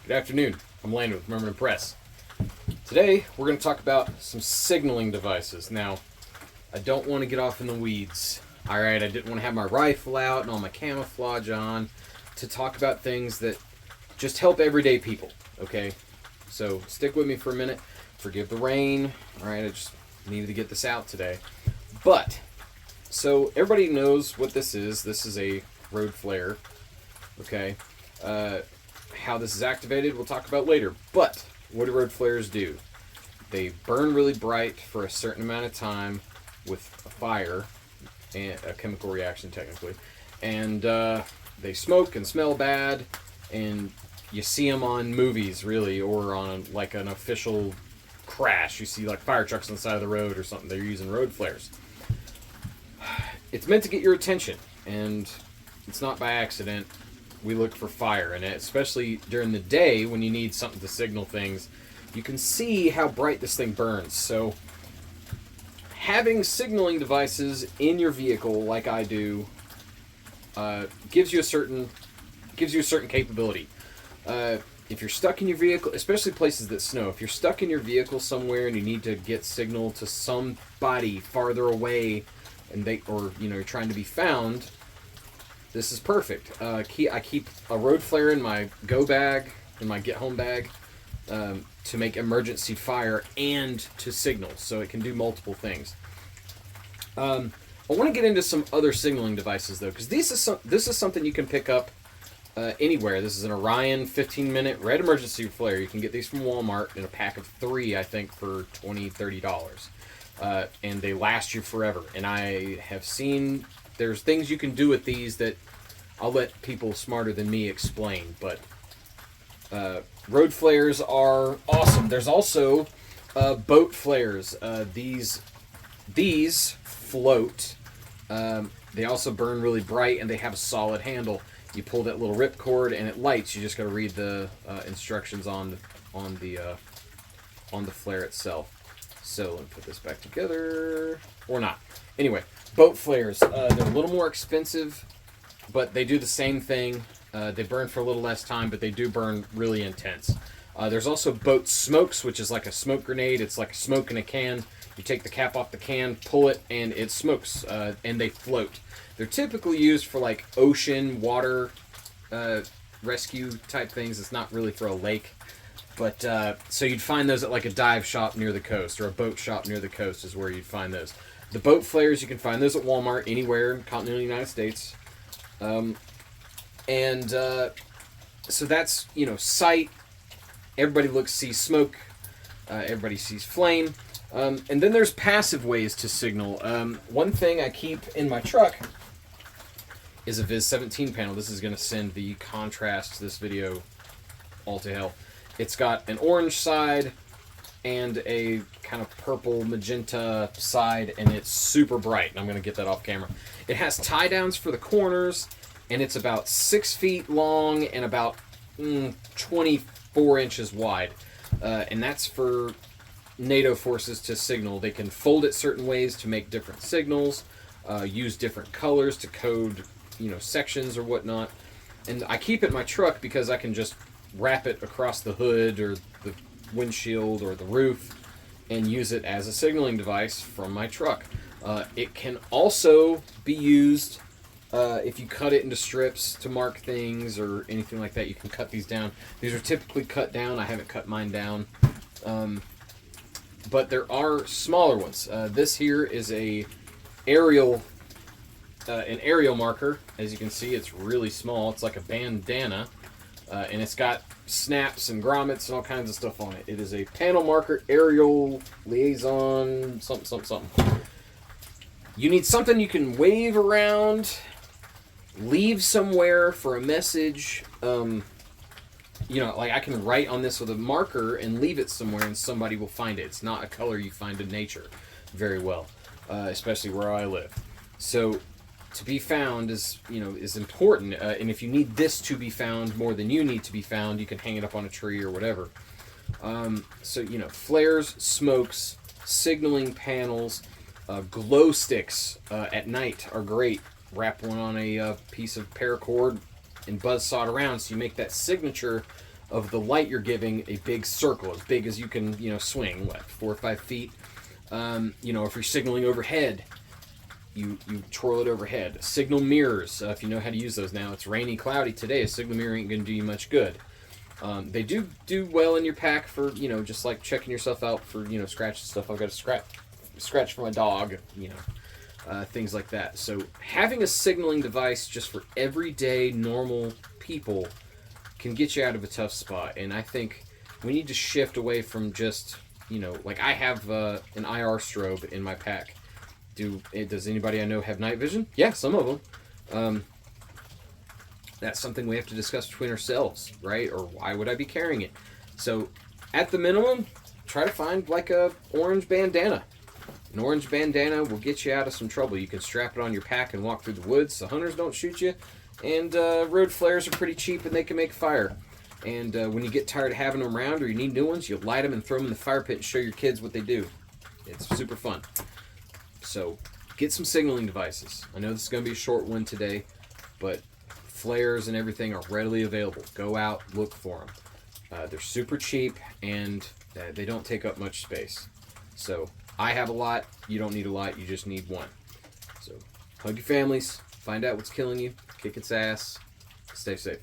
Good afternoon. I'm Landon with Murmur Press. Today, we're going to talk about some signaling devices. Now, I don't want to get off in the weeds. Alright, I didn't want to have my rifle out and all my camouflage on to talk about things that just help everyday people, okay? So, stick with me for a minute. Forgive the rain. Alright, I just needed to get this out today. But, so everybody knows what this is. This is a road flare, okay? How this is activated, we'll talk about later. But what do road flares do? They burn really bright for a certain amount of time with a fire, and a chemical reaction technically, and they smoke and smell bad, and you see them on movies, really, or on like an official crash. You see like fire trucks on the side of the road or something. They're using road flares. It's meant to get your attention, and it's not by accident. We look for fire, and especially during the day when you need something to signal things, you can see how bright this thing burns. So having signaling devices in your vehicle, like I do, gives you a certain capability. If you're stuck in your vehicle, especially places that snow, if you're stuck in your vehicle somewhere and you need to get signal to somebody farther away, and you're trying to be found, this is perfect. I keep a road flare in my go bag, in my get home bag, to make emergency fire and to signal, so it can do multiple things. I want to get into some other signaling devices though, because this is something you can pick up anywhere. This is an Orion 15-minute red emergency flare. You can get these from Walmart in a pack of 3, I think, for $20-$30, and they last you forever. And I have seen there's things you can do with these that I'll let people smarter than me explain, but road flares are awesome. There's also boat flares. These float. They also burn really bright, and they have a solid handle. You pull that little rip cord, and it lights. You just got to read the instructions on the flare itself. So let me put this back together, or not. Anyway, boat flares. They're a little more expensive, but they do the same thing. They burn for a little less time, but they do burn really intense. There's also boat smokes, which is like a smoke grenade. It's like a smoke in a can. You take the cap off the can, pull it, and it smokes, and they float. They're typically used for like ocean water rescue type things. It's not really for a lake. But so you'd find those at like a dive shop near the coast, or a boat shop near the coast is where you'd find those. The boat flares, you can find those at Walmart anywhere in continental United States. So that's, sight. Everybody sees smoke. Everybody sees flame. And then there's passive ways to signal. One thing I keep in my truck is a Viz 17 panel. This is going to send the contrast to this video all to hell. It's got an orange side and a kind of purple magenta side, and it's super bright. And I'm going to get that off camera. It has tie downs for the corners, and it's about 6 feet long and about 24 inches wide. And that's for NATO forces to signal. They can fold it certain ways to make different signals, use different colors to code, sections or whatnot. And I keep it in my truck because I can just wrap it across the hood or the windshield or the roof and use it as a signaling device from my truck. It can also be used if you cut it into strips to mark things or anything like that. You can cut these down. These are typically cut down. I haven't cut mine down. But there are smaller ones. This here is an aerial marker. As you can see, it's really small. It's like a bandana. And it's got snaps and grommets and all kinds of stuff on it. It is a panel marker, aerial liaison, something. You need something you can wave around, leave somewhere for a message. Like I can write on this with a marker and leave it somewhere, and somebody will find it. It's not a color you find in nature very well, especially where I live. So to be found is important. And if you need this to be found more than you need to be found, you can hang it up on a tree or whatever. Flares, smokes, signaling panels, glow sticks at night are great. Wrap one on a piece of paracord and buzzsaw it around, so you make that signature of the light you're giving a big circle, as big as you can, swing, 4 or 5 feet. If you're signaling overhead, you twirl it overhead. Signal mirrors, if you know how to use those now. It's rainy, cloudy today. A signal mirror ain't going to do you much good. They do well in your pack for, just like checking yourself out for, scratch stuff. I've got a scratch for my dog, things like that. So having a signaling device just for everyday normal people can get you out of a tough spot. And I think we need to shift away from just, like I have an IR strobe in my pack. Does anybody I know have night vision? Yeah, some of them. That's something we have to discuss between ourselves, right? Or why would I be carrying it? So, at the minimum, try to find like a orange bandana. An orange bandana will get you out of some trouble. You can strap it on your pack and walk through the woods so hunters don't shoot you. And road flares are pretty cheap and they can make fire. And when you get tired of having them around or you need new ones, you light them and throw them in the fire pit and show your kids what they do. It's super fun. So, get some signaling devices. I know this is going to be a short one today, but flares and everything are readily available. Go out, look for them. They're super cheap and they don't take up much space. So I have a lot. You don't need a lot. You just need one. So hug your families. Find out what's killing you. Kick its ass. Stay safe.